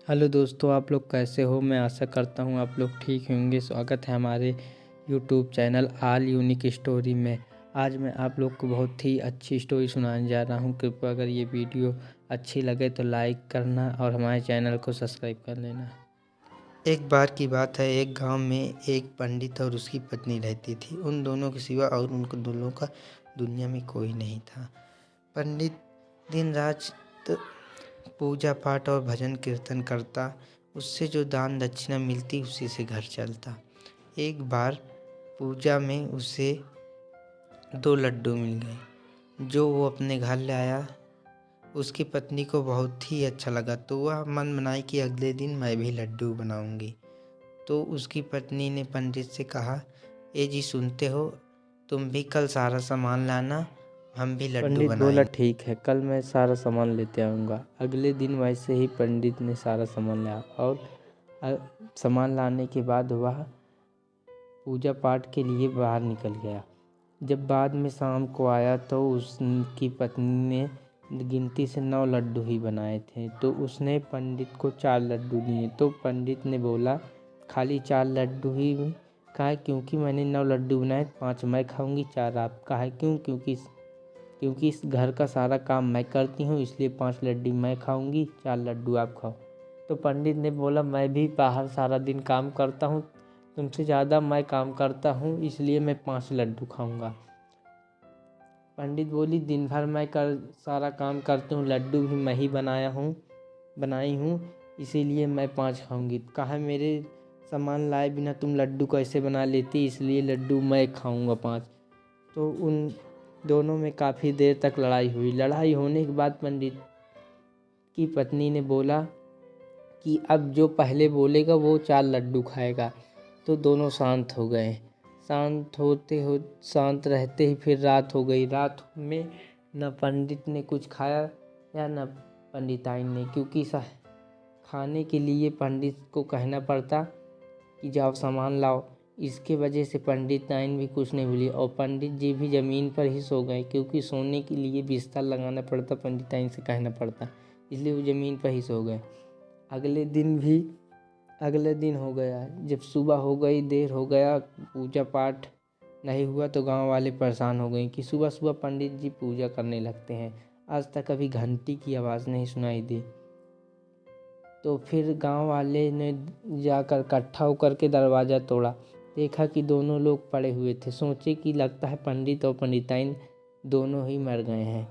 Hello दोस्तों, आप लोग कैसे हो। मैं आशा करता हूँ आप लोग ठीक होंगे। स्वागत है हमारे YouTube channel all unique story में। आज मैं आप लोग को बहुत ही अच्छी स्टोरी सुनाने जा रहा हूँ। कृपया अगर ये वीडियो अच्छी लगे तो लाइक करना और हमारे चैनल को सब्सक्राइब कर लेना। एक बार की बात है, एक गांव में एक पंडित और उसकी पत्नी रहती थी। उन दोनों के सिवा और उनको दोनों का दुनिया में कोई नहीं था। पंडित दिन रात पूजा पाठ और भजन कीर्तन करता। उससे जो दान दक्षिणा मिलती उसी से घर चलता। एक बार पूजा में उसे 2 लड्डू मिल गए जो वो अपने घर ले आया। उसकी पत्नी को बहुत ही अच्छा लगा, तो वह मन बनाई कि अगले दिन मैं भी लड्डू बनाऊंगी। तो उसकी पत्नी ने पंडित से कहा, ए जी सुनते हो, तुम भी कल सारा सामान लाना, हम भी लड्डू पंडित बोला, बनाएंगे। ठीक है, कल मैं सारा सामान लेते आऊँगा। अगले दिन वैसे ही पंडित ने सारा सामान लाया और सामान लाने के बाद वह पूजा पाठ के लिए बाहर निकल गया। जब बाद में शाम को आया तो उसकी पत्नी ने गिनती से 9 लड्डू ही बनाए थे। तो उसने पंडित को 4 लड्डू दिए। तो पंडित ने बोला, खाली 4 लड्डू ही कहा है? क्योंकि मैंने 9 लड्डू बनाए, 5 मैं खाऊंगी, 4 आप। कहा है क्यों? क्योंकि इस घर का सारा काम मैं करती हूँ, इसलिए 5 लड्डू मैं खाऊंगी, 4 लड्डू आप खाओ। तो पंडित ने बोला, मैं भी बाहर सारा दिन काम करता हूँ, तुमसे ज़्यादा मैं काम करता हूँ, इसलिए मैं 5 लड्डू खाऊंगा। पंडित बोली, दिन भर मैं सारा काम करती हूँ, लड्डू भी मैं ही बनाई हूँ, इसीलिए मैं 5 खाऊंगी। कहा, मेरे सामान लाए बिना तुम लड्डू कैसे बना लेती, इसलिए लड्डू मैं खाऊंगा 5। तो उन दोनों में काफ़ी देर तक लड़ाई हुई। लड़ाई होने के बाद पंडित की पत्नी ने बोला कि अब जो पहले बोलेगा वो 4 लड्डू खाएगा। तो दोनों शांत हो गए। शांत रहते ही फिर रात हो गई। रात में न पंडित ने कुछ खाया या न पंडिताइन ने, क्योंकि खाने के लिए पंडित को कहना पड़ता कि जाओ सामान लाओ। इसके वजह से पंडिताइन भी कुछ नहीं बोली और पंडित जी भी ज़मीन पर ही सो गए, क्योंकि सोने के लिए बिस्तर लगाना पड़ता, पंडिताइन से कहना पड़ता, इसलिए वो ज़मीन पर ही सो गए। अगले दिन हो गया। जब सुबह हो गई, देर हो गया, पूजा पाठ नहीं हुआ तो गांव वाले परेशान हो गए कि सुबह सुबह पंडित जी पूजा करने लगते हैं, आज तक कभी घंटी की आवाज़ नहीं सुनाई दी। तो फिर गांव वाले ने जाकर इकट्ठा होकर के दरवाज़ा तोड़ा। देखा कि दोनों लोग पड़े हुए थे। सोचे कि लगता है पंडित और पंडिताइन दोनों ही मर गए हैं।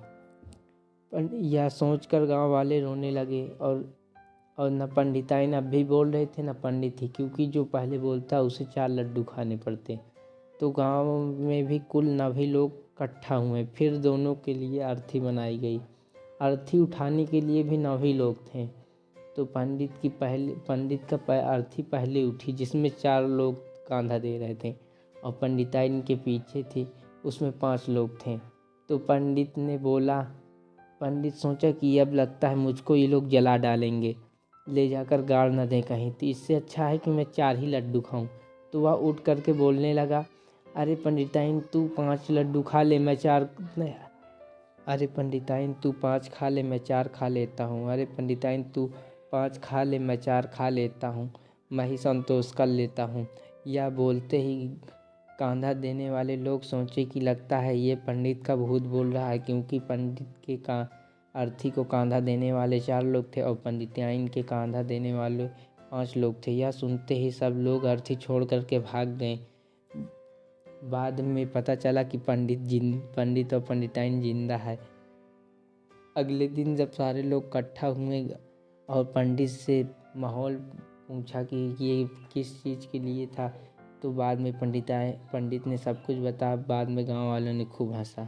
यह सोचकर गांव वाले रोने लगे और न पंडिताइन अब भी बोल रहे थे न पंडित ही, क्योंकि जो पहले बोलता उसे 4 लड्डू खाने पड़ते। तो गांव में भी कुल 9 लोग इकट्ठा हुए। फिर दोनों के लिए अर्थी बनाई गई। अर्थी उठाने के लिए भी 9 लोग थे। तो पंडित का अर्थी पहले उठी, जिसमें 4 लोग कांधा दे रहे थे, और पंडिताइन के पीछे थी, उसमें 5 लोग थे। तो पंडित सोचा कि अब लगता है मुझको ये लोग जला डालेंगे, ले जाकर गाड़ न दें कहीं, तो इससे अच्छा है कि मैं 4 ही लड्डू खाऊं। तो वह उठ करके बोलने लगा, अरे पंडिताइन तू 5 लड्डू खा ले, मैं 4 अरे पंडिताइन तू 5 खा ले, मैं 4 खा लेता हूँ। अरे पंडिताइन तू 5 खा ले, मैं 4 खा लेता हूँ, मैं ही संतोष कर लेता हूँ। यह बोलते ही कांधा देने वाले लोग सोचे कि लगता है ये पंडित का भूत बोल रहा है, क्योंकि पंडित के अर्थी को कांधा देने वाले 4 लोग थे और पंडिताइन के कांधा देने वाले 5 लोग थे। यह सुनते ही सब लोग अर्थी छोड़ करके भाग गए। बाद में पता चला कि पंडित और पंडिताइन जिंदा है। अगले दिन जब सारे लोग इकट्ठा हुए और पंडित से माहौल पूछा कि ये किस चीज़ के लिए था, तो बाद में पंडित ने सब कुछ बताया। बाद में गांव वालों ने खूब हंसा।